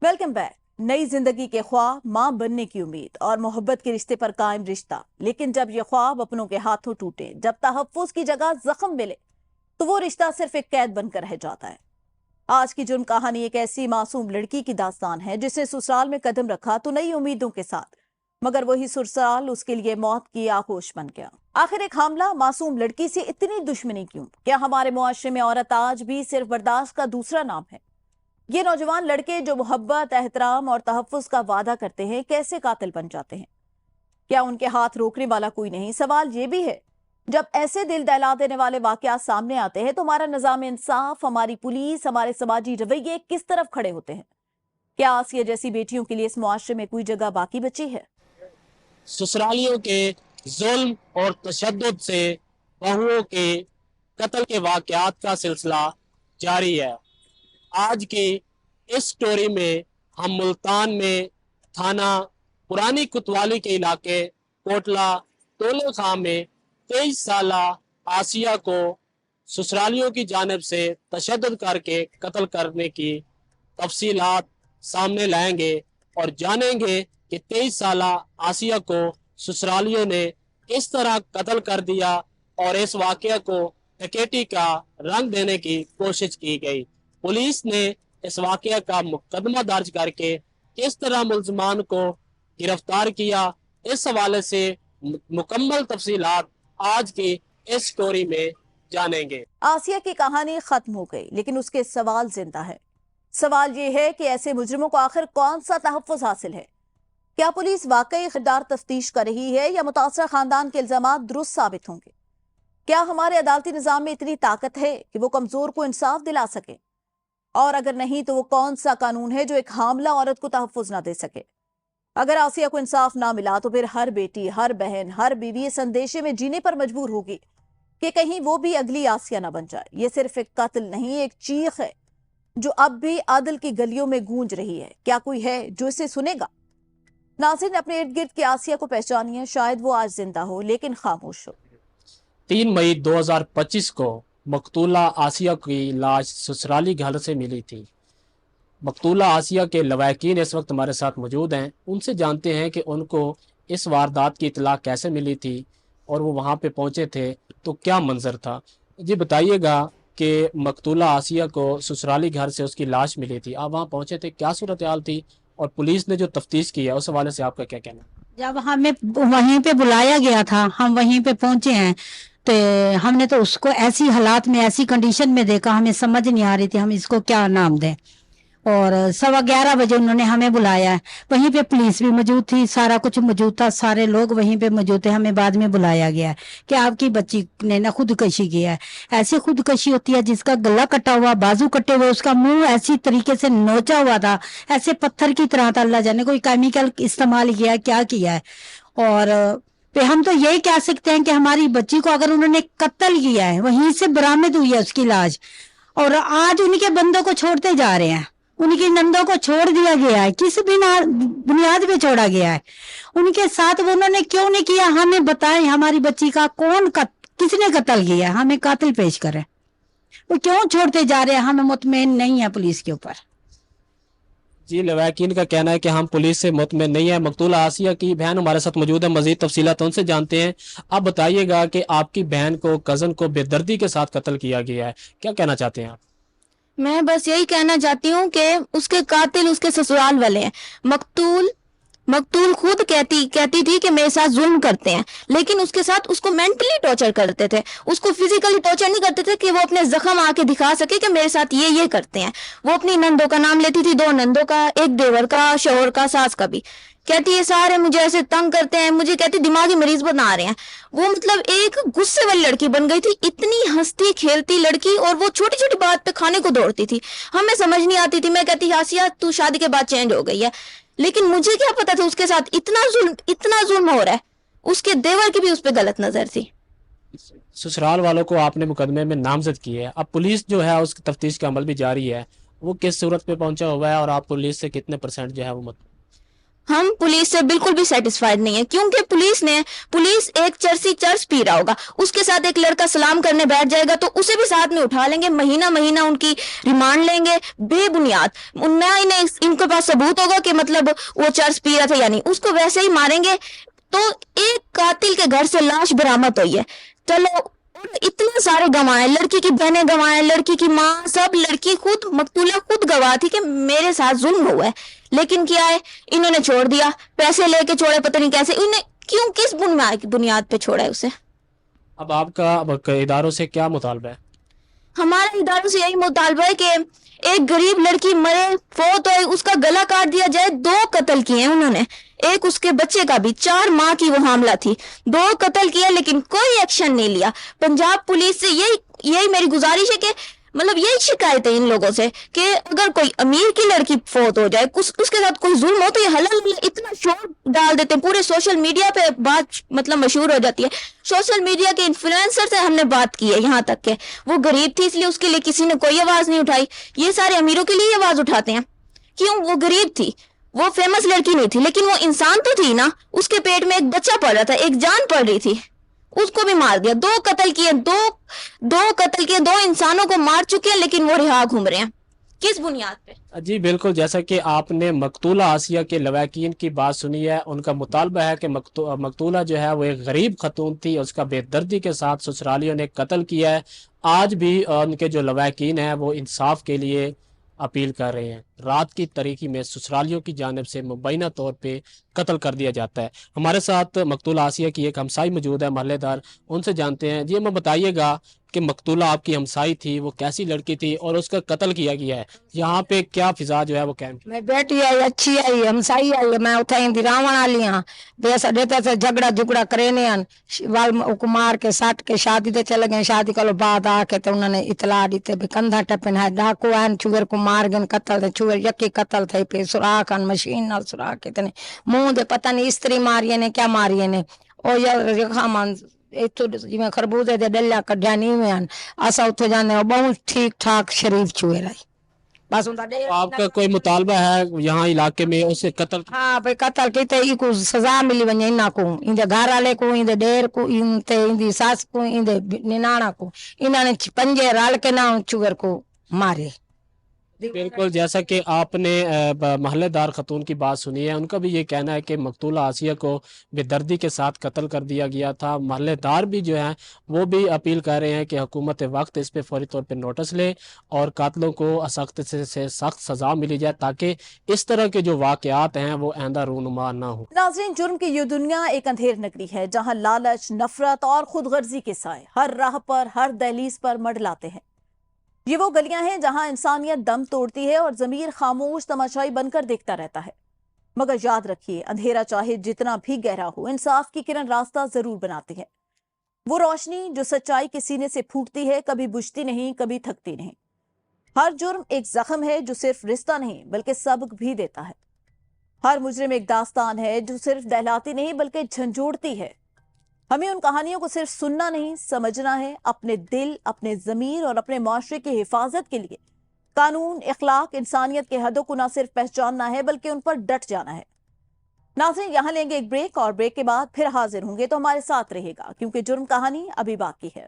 Welcome back. नई जिंदगी के ख्वाब, मां बनने की उम्मीद और मोहब्बत के रिश्ते पर कायम रिश्ता। लेकिन जब ये ख्वाब अपनों के हाथों टूटे, जब तहफ्फुज की जगह जख्म मिले, तो वो रिश्ता सिर्फ एक कैद बनकर रह जाता है। आज की जुर्म कहानी एक ऐसी मासूम लड़की की दास्तान है जिसने ससुराल में कदम रखा तो नई उम्मीदों के साथ, मगर वही ससुराल उसके लिए मौत की आगोश बन गया। आखिर एक हामला मासूम लड़की से इतनी दुश्मनी क्यों? क्या हमारे मुआशरे में औरत आज भी सिर्फ बर्दाश्त का दूसरा नाम है? ये नौजवान लड़के जो मोहब्बत, एहतराम और तहफ्फुज का वादा करते हैं, कैसे कातिल बन जाते हैं? क्या उनके हाथ रोकने वाला कोई नहीं? सवाल ये भी है, जब ऐसे दिल दहला देने वाले वाकयात सामने आते हैं तो हमारा निजाम इंसाफ, हमारी पुलिस, हमारे समाजी रवैये किस तरफ खड़े होते हैं? क्या आसिया जैसी बेटियों के लिए इस मुआशरे में कोई जगह बाकी बची है? ससुरालियों के जुल्म और तशद्दुद से बहुओं के कत्ल के वाकयात का सिलसिला जारी है। आज की इस स्टोरी में हम मुल्तान में थाना पुरानी कुतवाली के इलाके कोटला टोले खां में 23 साल आसिया को ससुरालियों की जानिब से तशद्दुद करके कत्ल करने की तफसीलात सामने लाएंगे और जानेंगे कि 23 साल आसिया को ससुरालियों ने किस तरह कत्ल कर दिया और इस वाकये को डकैती का रंग देने की कोशिश की गई। पुलिस ने इस वाकये का मुकदमा दर्ज करके किस तरह मुलजमान को गिरफ्तार किया, इस हवाले से मुकम्मल तफसीलात आज की इस स्टोरी में जानेंगे। आसिया की कहानी खत्म हो गई, लेकिन उसके सवाल जिंदा है। सवाल ये है कि ऐसे मुजरिमों को आखिर कौन सा तहफ्फुज हासिल है? क्या पुलिस वाकई खुददार तफ्तीश कर रही है या मुतासरा खानदान के इल्जामात दुरुस्त साबित होंगे? क्या हमारे अदालती निजाम में इतनी ताकत है कि वो कमजोर को इंसाफ दिला सके? और अगर नहीं तो वो कौन सा कानून है जो एक हामला औरत को तहफ्फुज ना दे सके? अगर आसिया को इंसाफ ना मिला तो फिर हर बेटी, हर बहन, हर बीवी इस अंदेशे में जीने पर मजबूर होगी कि कहीं वो भी अगली आसिया ना बन जाए। ये सिर्फ एक कत्ल नहीं, एक चीख है जो अब भी आदिल की गलियों में गूंज रही है। क्या कोई है जो इसे सुनेगा? नाज़रीन, अपने इर्द गिर्द की आसिया को पहचानिए। शायद वो आज जिंदा हो लेकिन खामोश हो। 3 मई 2025 को मकतूला आसिया की लाश ससुराली घर से मिली थी। मकतूला आसिया के लवाकिन इस वक्त हमारे साथ मौजूद हैं। उनसे जानते हैं कि उनको इस वारदात की इतला कैसे मिली थी और वो वहाँ पे पहुँचे थे तो क्या मंजर था। जी बताइएगा कि मकतूला आसिया को ससुराली घर से उसकी लाश मिली थी, आप वहाँ पहुँचे थे, क्या सूरत हाल थी और पुलिस ने जो तफ्तीश की है उस हवाले से आपका क्या कहना? जब हमें वहीं पे बुलाया गया था, हम वहीं पे पहुंचे हैं, तो हमने तो उसको ऐसी हालात में, ऐसी कंडीशन में देखा, हमें समझ नहीं आ रही थी हम इसको क्या नाम दें। और 11:15 बजे उन्होंने हमें बुलाया। वहीं पे पुलिस भी मौजूद थी, सारा कुछ मौजूद था, सारे लोग वहीं पे मौजूद थे। हमें बाद में बुलाया गया कि आपकी बच्ची ने ना खुदकशी किया है। ऐसी खुदकशी होती है जिसका गला कटा हुआ, बाजू कटे हुए, उसका मुंह ऐसी तरीके से नोचा हुआ था, ऐसे पत्थर की तरह था। अल्लाह जाने कोई केमिकल इस्तेमाल किया है, क्या किया है। और पे हम तो यही कह सकते हैं कि हमारी बच्ची को अगर उन्होंने कत्ल किया है, वहीं से बरामद हुई है उसकी लाश, और आज उनके बंदों को छोड़ते जा रहे हैं, उनकी नंदों को छोड़ दिया गया है। किस बुनियाद पे छोड़ा गया है? उनके साथ वो उन्होंने क्यों नहीं किया? हमें बताएं, हमारी बच्ची का किसने कत्ल किया? हमें कातिल पेश करें। वो क्यों छोड़ते जा रहे हैं? हमें मुतमईन नहीं है पुलिस के ऊपर। जी, लवाकिन का कहना है कि हम पुलिस से मुतमईन नहीं है। मकतूला आसिया की बहन हमारे साथ मौजूद है, मजीद तफसीलात उनसे जानते हैं। आप बताइएगा कि आपकी बहन को, कज़न को बेदर्दी के साथ कत्ल किया गया है, क्या कहना चाहते हैं आप? मैं बस यही कहना चाहती हूँ कि उसके कातिल उसके ससुराल वाले हैं। मकतूल खुद कहती थी कि मेरे साथ जुल्म करते हैं, लेकिन उसके साथ उसको मेंटली टॉर्चर करते थे। उसको फिजिकली टॉर्चर नहीं करते थे कि वो अपने जख्म आके दिखा सके कि मेरे साथ ये करते हैं। वो अपनी नंदों का नाम लेती थी, 2 नंदों का, एक देवर का, शोहर का, सास का भी। कहती है सारे मुझे ऐसे तंग करते हैं, मुझे कहती दिमागी मरीज बना रहे हैं। वो मतलब एक गुस्से वाली लड़की बन गई थी, इतनी हंसती खेलती लड़की, और वो छोटी छोटी बात पे खाने को दौड़ती थी। हमें समझ नहीं आती थी। मैं कहती आसिया तू शादी के बाद चेंज हो गई है, लेकिन मुझे क्या पता था उसके साथ इतना जुल्म हो रहा है। उसके देवर की भी उस पर गलत नजर थी। ससुराल वालों को आपने मुकदमे में नामजद किया है, अब पुलिस जो है उसकी तफ्तीश का अमल भी जारी है, वो किस सूरत पे पहुंचा हुआ है और आप पुलिस से कितने % जो है वो ہم پولیس سے بالکل بھی سیٹسفائیڈ نہیں ہے، کیونکہ پولیس ایک چرس پی رہا ہوگا، اس کے ساتھ ایک لڑکا سلام کرنے بیٹھ جائے گا تو اسے بھی ساتھ میں اٹھا لیں گے، مہینہ ان کی ریمانڈ لیں گے بے بنیاد، نہ ان کے پاس ثبوت ہوگا کہ مطلب وہ چرس پی رہا تھا یا نہیں، اس کو ویسے ہی ماریں گے۔ تو ایک قاتل کے گھر سے لاش برآمد ہوئی ہے، چلو اتنے سارے گواہ ہیں، لڑکی کی بہنیں گواہ ہیں، لڑکی کی ماں، سب، لڑکی خود مقتولہ خود گواہ تھی کہ میرے ساتھ ظلم ہوا ہے، لیکن کیا ہے، انہوں نے چھوڑ دیا، پیسے لے کے چھوڑے، پتہ نہیں کیسے، انہیں کیوں، کس بنیاد پہ چھوڑا ہے اسے۔ اب آپ کا اداروں سے کیا مطالبہ ہے؟ ہمارے اداروں سے یہی مطالبہ ہے کہ ایک غریب لڑکی مرے، فوت ہوئے، اس کا گلا کاٹ دیا جائے، 2 قتل کیے ہیں انہوں نے، ایک اس کے بچے کا بھی، 4 ماہ کی وہ حاملہ تھی، 2 قتل کیا لیکن کوئی ایکشن نہیں لیا۔ پنجاب پولیس سے یہی میری گزارش ہے کہ مطلب یہی شکایت ہے ان لوگوں سے کہ اگر کوئی امیر کی لڑکی فوت ہو جائے، اس کے ساتھ کوئی ظلم ہو تو یہ حلال اتنا شور ڈال دیتے ہیں، پورے سوشل میڈیا پہ بات مطلب مشہور ہو جاتی ہے، سوشل میڈیا کے انفلوئنسر سے ہم نے بات کی ہے، یہاں تک کہ وہ غریب تھی اس لیے اس کے لیے کسی نے کوئی آواز نہیں اٹھائی، یہ سارے امیروں کے لیے آواز اٹھاتے ہیں، کیوں؟ وہ غریب تھی، وہ فیمس لڑکی نہیں تھی، لیکن وہ انسان تو تھی نا، اس کے پیٹ میں ایک بچہ پڑ رہا تھا، ایک جان پڑ رہی تھی، اس کو بھی مار دیا، 2 قتل کیے، 2 انسانوں کو مار چکے ہیں، لیکن وہ رہا گھوم رہے ہیں، کس بنیاد پہ؟ جی بالکل، جیسا کہ آپ نے مقتولہ آسیہ کے لواحقین کی بات سنی ہے، ان کا مطالبہ ہے کہ مقتولہ جو ہے وہ ایک غریب خاتون تھی، اس کا بے دردی کے ساتھ سسرالیوں نے قتل کیا ہے۔ آج بھی ان کے جو لواحقین ہیں وہ انصاف کے لیے اپیل کر رہے ہیں۔ رات کی تاریکی میں سسرالیوں کی جانب سے مبینہ طور پہ قتل کر دیا جاتا ہے۔ ہمارے ساتھ مقتولہ آسیہ کی ایک ہمسائی موجود ہے، محلے دار، ان سے جانتے ہیں۔ جی ہمیں بتائیے گا کہ مقتولہ آپ کی ہمسائی تھی، وہ کیسی لڑکی تھی اور اس کا قتل کیا گیا ہے، یہاں پہ کیا فضا جو ہے وہ قائم؟ میں بیٹی آئی اچھی آئی ہمسائی آئی میں اتھائی دی راون والی ہاں بیسا دیتا سے جھگڑا کرینے ہیں وال مار کے ساٹ کے شادی تے چلے گئے، شادی کلو بعد آ کے تے انہوں نے اطلاع دیتے بھی کندھا ٹپن ہے ڈاکو ہیں، چوگر کو مار گئے، قتل تے چوگر یکی قتل تھے پہ سراخ ان مشین نال سراخ کے تے منہ دے پتہ نہیں استری ماری نے کیا ماری نے او یار مان اتو جی میں خربوزے دے ڈلیا کڈیا نہیں ہوئے ہیں اسا اتھے جانے بہت ٹھیک ٹھاک شریف چوئے رہی بس آپ کا کوئی مطالبہ ہے یہاں علاقے میں اسے قتل؟ ہاں بھئی قتل کیتے ای کو سزا ملی ونجے انہاں کو، ان دے گھر والے کو، ان دے ڈیر کو، ان دی ساس کو، ان دے ننانا کو، انہاں نے 5 رل کے نہ چوگر کو مارے۔ بالکل، جیسا کہ آپ نے محلے دار خاتون کی بات سنی ہے، ان کا بھی یہ کہنا ہے کہ مقتولہ آسیہ کو بے دردی کے ساتھ قتل کر دیا گیا تھا۔ محلے دار بھی جو ہیں وہ بھی اپیل کر رہے ہیں کہ حکومت وقت اس پہ فوری طور پہ نوٹس لے اور قاتلوں کو سخت سے سخت سزا ملی جائے تاکہ اس طرح کے جو واقعات ہیں وہ آئندہ رونما نہ ہو۔ ناظرین، جرم کی یہ دنیا ایک اندھیر نگری ہے جہاں لالچ، نفرت اور خود غرضی کے سائے ہر راہ پر، ہر دہلیز پر منڈلاتے ہیں۔ یہ وہ گلیاں ہیں جہاں انسانیت دم توڑتی ہے اور ضمیر خاموش تماشائی بن کر دیکھتا رہتا ہے۔ مگر یاد رکھیے، اندھیرا چاہے جتنا بھی گہرا ہو، انصاف کی کرن راستہ ضرور بناتی ہے۔ وہ روشنی جو سچائی کے سینے سے پھوٹتی ہے، کبھی بجھتی نہیں، کبھی تھکتی نہیں۔ ہر جرم ایک زخم ہے جو صرف رشتہ نہیں بلکہ سبق بھی دیتا ہے۔ ہر مجرم ایک داستان ہے جو صرف دہلاتی نہیں بلکہ جھنجھوڑتی ہے۔ ہمیں ان کہانیوں کو صرف سننا نہیں، سمجھنا ہے، اپنے دل، اپنے ضمیر اور اپنے معاشرے کی حفاظت کے لیے قانون، اخلاق، انسانیت کے حدوں کو نہ صرف پہچاننا ہے بلکہ ان پر ڈٹ جانا ہے۔ ناظرین، یہاں لیں گے ایک بریک اور بریک کے بعد پھر حاضر ہوں گے، تو ہمارے ساتھ رہے گا کیونکہ جرم کہانی ابھی باقی ہے۔